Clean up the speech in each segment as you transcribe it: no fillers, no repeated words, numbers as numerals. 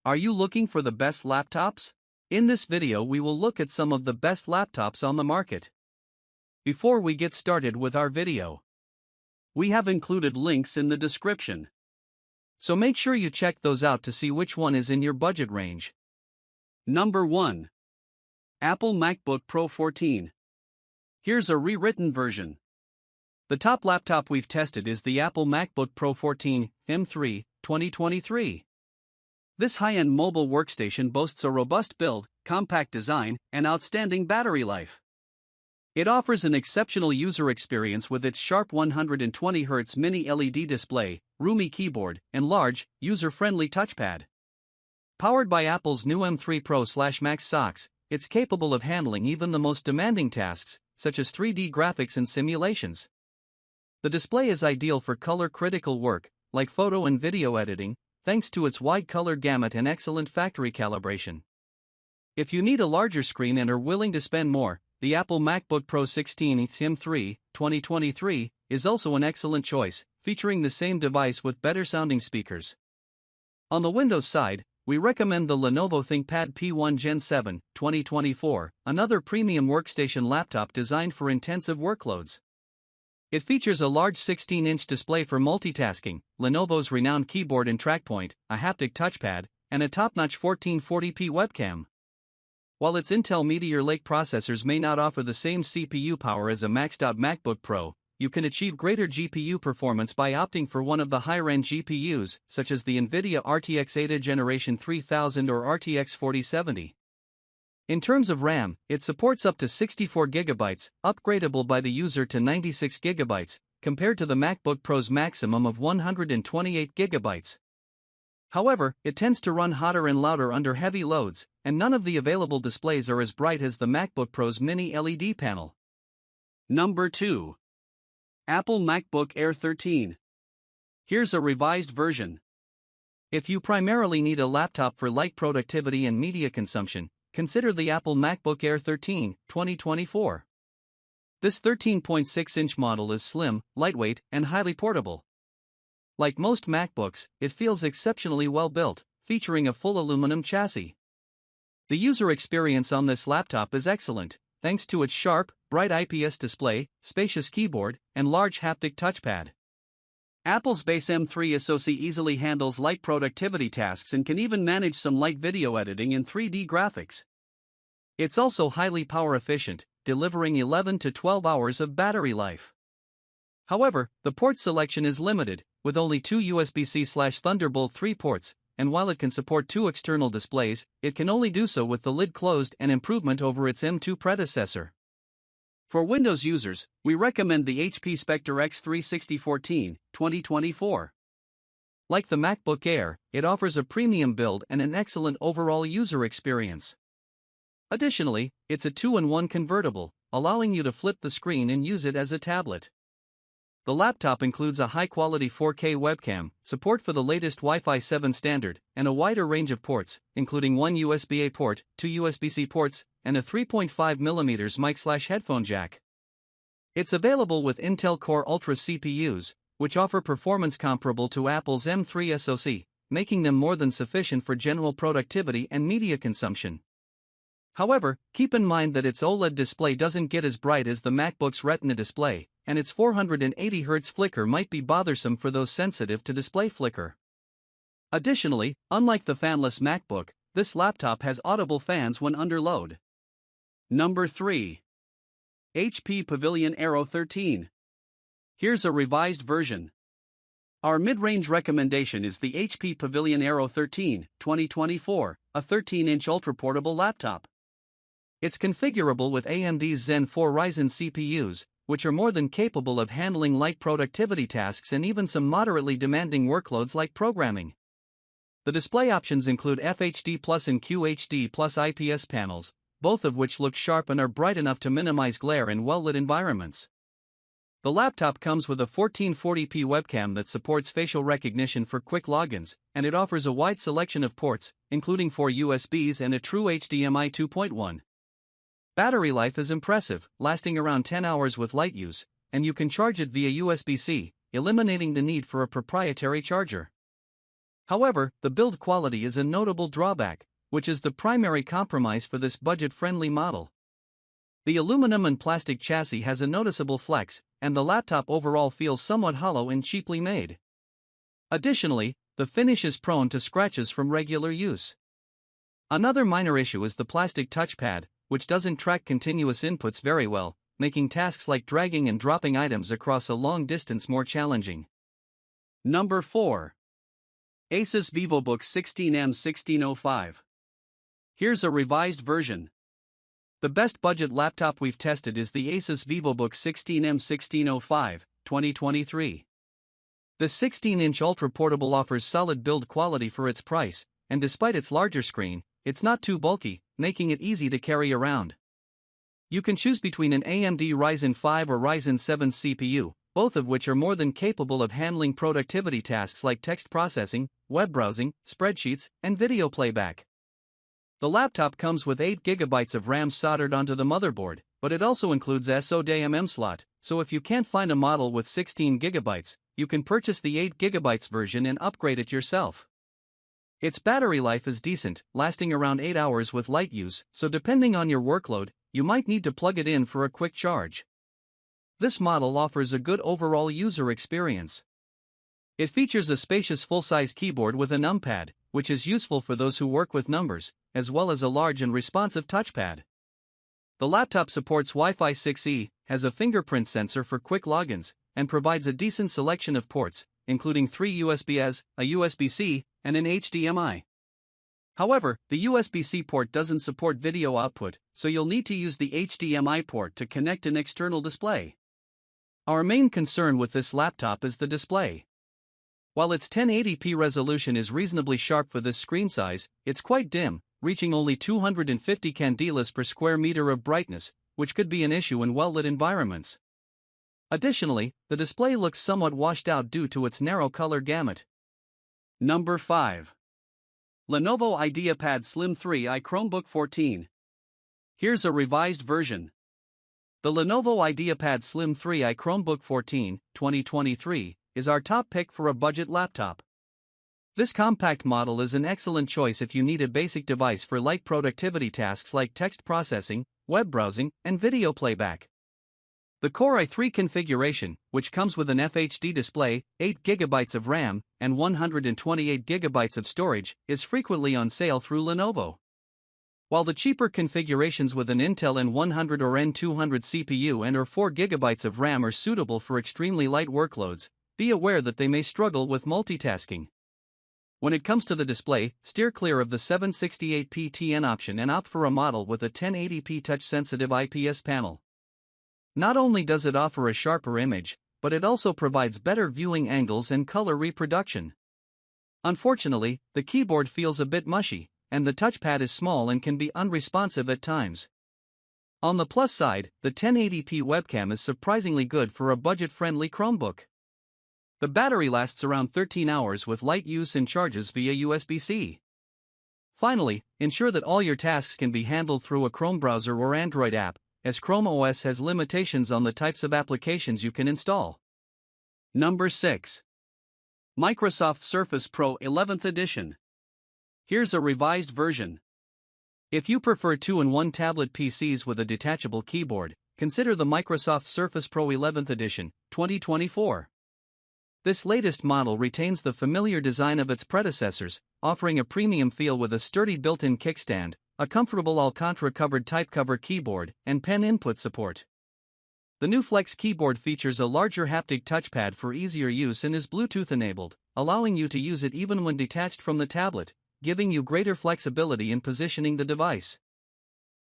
Are you looking for the best laptops? In this video we will look at some of the best laptops on the market. Before we get started with our video, we have included links in the description, so make sure you check those out to see which one is in your budget range. Number 1. Apple MacBook Pro 14. Here's a rewritten version. The top laptop we've tested is the Apple MacBook Pro 14 M3 2023. This high-end mobile workstation boasts a robust build, compact design, and outstanding battery life. It offers an exceptional user experience with its sharp 120Hz mini LED display, roomy keyboard, and large, user-friendly touchpad. Powered by Apple's new M3 Pro/Max SoCs, it's capable of handling even the most demanding tasks, such as 3D graphics and simulations. The display is ideal for color-critical work, like photo and video editing, thanks to its wide color gamut and excellent factory calibration. If you need a larger screen and are willing to spend more, the Apple MacBook Pro 16 M3 2023 is also an excellent choice, featuring the same device with better-sounding speakers. On the Windows side, we recommend the Lenovo ThinkPad P1 Gen 7 2024, another premium workstation laptop designed for intensive workloads. It features a large 16-inch display for multitasking, Lenovo's renowned keyboard and trackpoint, a haptic touchpad, and a top-notch 1440p webcam. While its Intel Meteor Lake processors may not offer the same CPU power as a maxed-out MacBook Pro, you can achieve greater GPU performance by opting for one of the higher-end GPUs, such as the NVIDIA RTX 80 Generation 3000 or RTX 4070. In terms of RAM, it supports up to 64 GB, upgradable by the user to 96 GB, compared to the MacBook Pro's maximum of 128 GB. However, it tends to run hotter and louder under heavy loads, and none of the available displays are as bright as the MacBook Pro's mini LED panel. Number 2. Apple MacBook Air 13. Here's a revised version. If you primarily need a laptop for light productivity and media consumption, consider the Apple MacBook Air 13 2024. This 13.6-inch model is slim, lightweight, and highly portable. Like most MacBooks, it feels exceptionally well built, featuring a full aluminum chassis. The user experience on this laptop is excellent, thanks to its sharp, bright IPS display, spacious keyboard, and large haptic touchpad. Apple's base M3 SoC easily handles light productivity tasks and can even manage some light video editing and 3D graphics. It's also highly power efficient, delivering 11 to 12 hours of battery life. However, the port selection is limited, with only 2 USB-C/Thunderbolt 3 ports, and while it can support 2 external displays, it can only do so with the lid closed, an improvement over its M2 predecessor. For Windows users, we recommend the HP Spectre X36014 2024. Like the MacBook Air, it offers a premium build and an excellent overall user experience. Additionally, it's a 2-in-1 convertible, allowing you to flip the screen and use it as a tablet. The laptop includes a high-quality 4K webcam, support for the latest Wi-Fi 7 standard, and a wider range of ports, including one USB-A port, 2 USB-C ports, and a 3.5mm mic/headphone jack. It's available with Intel Core Ultra CPUs, which offer performance comparable to Apple's M3 SoC, making them more than sufficient for general productivity and media consumption. However, keep in mind that its OLED display doesn't get as bright as the MacBook's Retina display, and its 480Hz flicker might be bothersome for those sensitive to display flicker. Additionally, unlike the fanless MacBook, this laptop has audible fans when under load. Number 3. HP Pavilion Aero 13. Here's a revised version. Our mid-range recommendation is the HP Pavilion Aero 13 2024, a 13-inch ultra-portable laptop. It's configurable with AMD's Zen 4 Ryzen CPUs, which are more than capable of handling light productivity tasks and even some moderately demanding workloads like programming. The display options include FHD Plus and QHD Plus IPS panels, both of which look sharp and are bright enough to minimize glare in well-lit environments. The laptop comes with a 1440p webcam that supports facial recognition for quick logins, and it offers a wide selection of ports, including 4 USBs and a true HDMI 2.1. Battery life is impressive, lasting around 10 hours with light use, and you can charge it via USB-C, eliminating the need for a proprietary charger. However, the build quality is a notable drawback, which is the primary compromise for this budget-friendly model. The aluminum and plastic chassis has a noticeable flex, and the laptop overall feels somewhat hollow and cheaply made. Additionally, the finish is prone to scratches from regular use. Another minor issue is the plastic touchpad, which doesn't track continuous inputs very well, making tasks like dragging and dropping items across a long distance more challenging. Number 4. ASUS Vivobook 16M1605. Here's a revised version. The best budget laptop we've tested is the ASUS Vivobook 16M1605, 2023. The 16-inch ultra-portable offers solid build quality for its price, and despite its larger screen, it's not too bulky, making it easy to carry around. You can choose between an AMD Ryzen 5 or Ryzen 7 CPU, both of which are more than capable of handling productivity tasks like text processing, web browsing, spreadsheets, and video playback. The laptop comes with 8 GB of RAM soldered onto the motherboard, but it also includes SODIMM slot, so if you can't find a model with 16 GB, you can purchase the 8 GB version and upgrade it yourself. Its battery life is decent, lasting around 8 hours with light use, so depending on your workload, you might need to plug it in for a quick charge. This model offers a good overall user experience. It features a spacious full-size keyboard with a numpad, which is useful for those who work with numbers, as well as a large and responsive touchpad. The laptop supports Wi-Fi 6E, has a fingerprint sensor for quick logins, and provides a decent selection of ports, including 3 USB-As, a USB-C, and an HDMI. However, the USB-C port doesn't support video output, so you'll need to use the HDMI port to connect an external display. Our main concern with this laptop is the display. While its 1080p resolution is reasonably sharp for this screen size, it's quite dim, reaching only 250 candelas per square meter of brightness, which could be an issue in well-lit environments. Additionally, the display looks somewhat washed out due to its narrow color gamut. Number 5. Lenovo IdeaPad Slim 3i Chromebook 14. Here's a revised version. The Lenovo IdeaPad Slim 3i Chromebook 14, 2023, is our top pick for a budget laptop. This compact model is an excellent choice if you need a basic device for light productivity tasks like text processing, web browsing, and video playback. The Core i3 configuration, which comes with an FHD display, 8 GB of RAM, and 128 GB of storage, is frequently on sale through Lenovo. While the cheaper configurations with an Intel N100 or N200 CPU and or 4 GB of RAM are suitable for extremely light workloads, be aware that they may struggle with multitasking. When it comes to the display, steer clear of the 768p TN option and opt for a model with a 1080p touch-sensitive IPS panel. Not only does it offer a sharper image, but it also provides better viewing angles and color reproduction. Unfortunately, the keyboard feels a bit mushy, and the touchpad is small and can be unresponsive at times. On the plus side, the 1080p webcam is surprisingly good for a budget-friendly Chromebook. The battery lasts around 13 hours with light use and charges via USB-C. Finally, ensure that all your tasks can be handled through a Chrome browser or Android app, as Chrome OS has limitations on the types of applications you can install. Number 6. Microsoft Surface Pro 11th Edition. Here's a revised version. If you prefer 2-in-1 tablet PCs with a detachable keyboard, consider the Microsoft Surface Pro 11th Edition, 2024. This latest model retains the familiar design of its predecessors, offering a premium feel with a sturdy built-in kickstand, a comfortable Alcantara-covered typecover keyboard, and pen input support. The new Flex keyboard features a larger haptic touchpad for easier use and is Bluetooth-enabled, allowing you to use it even when detached from the tablet, giving you greater flexibility in positioning the device.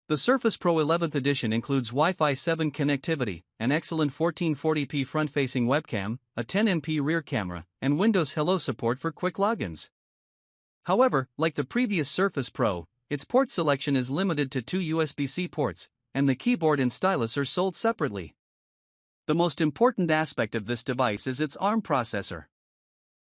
The Surface Pro 11th Edition includes Wi-Fi 7 connectivity, an excellent 1440p front-facing webcam, a 10MP rear camera, and Windows Hello support for quick logins. However, like the previous Surface Pro, its port selection is limited to 2 USB-C ports, and the keyboard and stylus are sold separately. The most important aspect of this device is its ARM processor.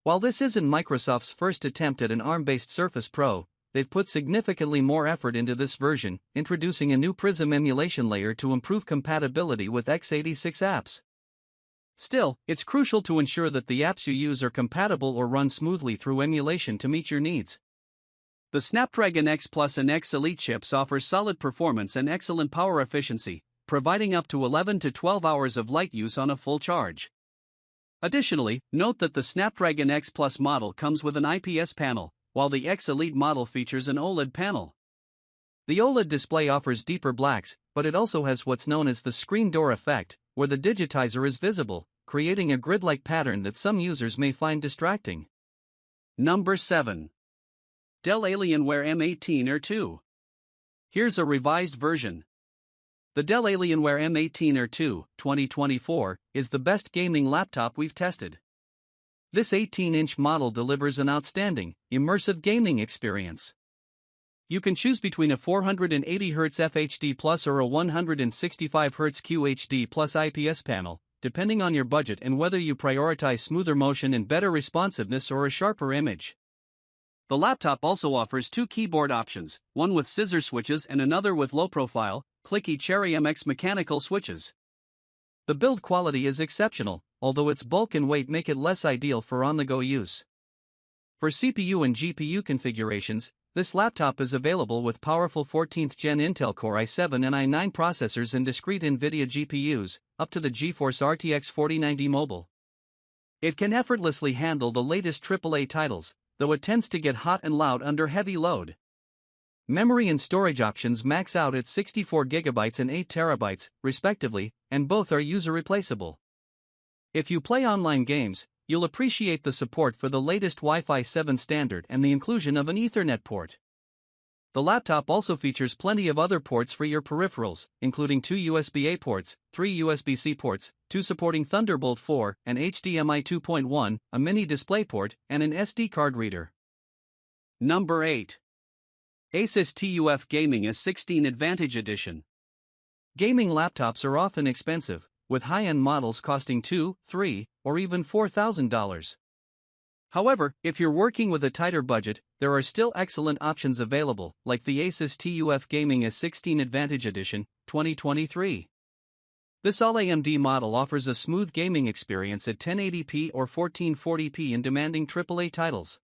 While this isn't Microsoft's first attempt at an ARM-based Surface Pro, they've put significantly more effort into this version, introducing a new Prism emulation layer to improve compatibility with x86 apps. Still, it's crucial to ensure that the apps you use are compatible or run smoothly through emulation to meet your needs. The Snapdragon X Plus and X Elite chips offer solid performance and excellent power efficiency, providing up to 11 to 12 hours of light use on a full charge. Additionally, note that the Snapdragon X Plus model comes with an IPS panel, while the X Elite model features an OLED panel. The OLED display offers deeper blacks, but it also has what's known as the screen door effect, where the digitizer is visible, creating a grid-like pattern that some users may find distracting. Number 7. Dell Alienware M18 Air 2. Here's a revised version. The Dell Alienware M18 Air 2, 2024, is the best gaming laptop we've tested. This 18-inch model delivers an outstanding, immersive gaming experience. You can choose between a 480Hz FHD Plus or a 165Hz QHD Plus IPS panel, depending on your budget and whether you prioritize smoother motion and better responsiveness or a sharper image. The laptop also offers two keyboard options, one with scissor switches and another with low-profile, clicky Cherry MX mechanical switches. The build quality is exceptional, although its bulk and weight make it less ideal for on-the-go use. For CPU and GPU configurations, this laptop is available with powerful 14th Gen Intel Core i7 and i9 processors and discrete NVIDIA GPUs, up to the GeForce RTX 4090 Mobile. It can effortlessly handle the latest AAA titles, though it tends to get hot and loud under heavy load. Memory and storage options max out at 64GB and 8TB, respectively, and both are user replaceable. If you play online games, you'll appreciate the support for the latest Wi-Fi 7 standard and the inclusion of an Ethernet port. The laptop also features plenty of other ports for your peripherals, including 2 USB-A ports, 3 USB-C ports, 2 supporting Thunderbolt 4, an HDMI 2.1, a mini DisplayPort, and an SD card reader. Number 8. ASUS TUF Gaming S16 Advantage Edition. Gaming laptops are often expensive, with high-end models costing $2,000, $3,000, or even $4,000. However, if you're working with a tighter budget, there are still excellent options available, like the ASUS TUF Gaming S16 Advantage Edition, 2023. This all-AMD model offers a smooth gaming experience at 1080p or 1440p in demanding AAA titles.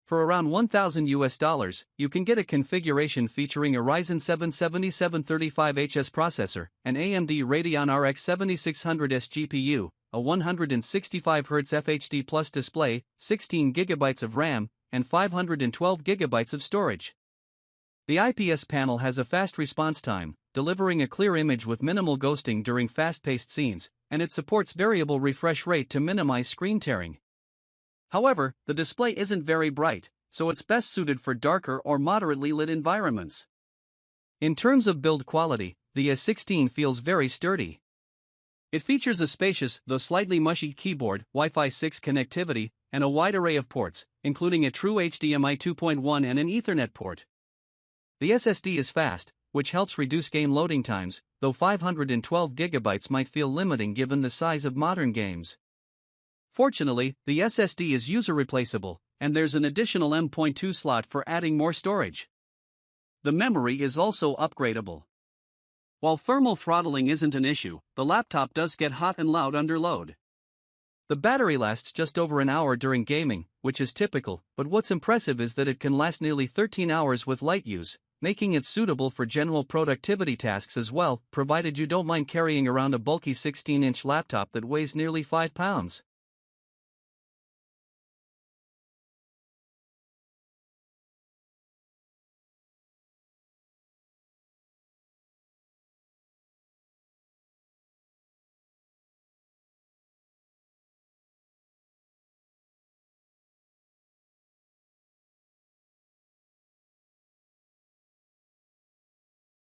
For around $1,000, you can get a configuration featuring a Ryzen 7 7735HS processor, an AMD Radeon RX 7600S GPU, a 165Hz FHD Plus display, 16GB of RAM, and 512GB of storage. The IPS panel has a fast response time, delivering a clear image with minimal ghosting during fast-paced scenes, and it supports variable refresh rate to minimize screen tearing. However, the display isn't very bright, so it's best suited for darker or moderately lit environments. In terms of build quality, the S16 feels very sturdy. It features a spacious, though slightly mushy keyboard, Wi-Fi 6 connectivity, and a wide array of ports, including a true HDMI 2.1 and an Ethernet port. The SSD is fast, which helps reduce game loading times, though 512GB might feel limiting given the size of modern games. Fortunately, the SSD is user replaceable, and there's an additional M.2 slot for adding more storage. The memory is also upgradable. While thermal throttling isn't an issue, the laptop does get hot and loud under load. The battery lasts just over an hour during gaming, which is typical, but what's impressive is that it can last nearly 13 hours with light use, making it suitable for general productivity tasks as well, provided you don't mind carrying around a bulky 16-inch laptop that weighs nearly 5 pounds.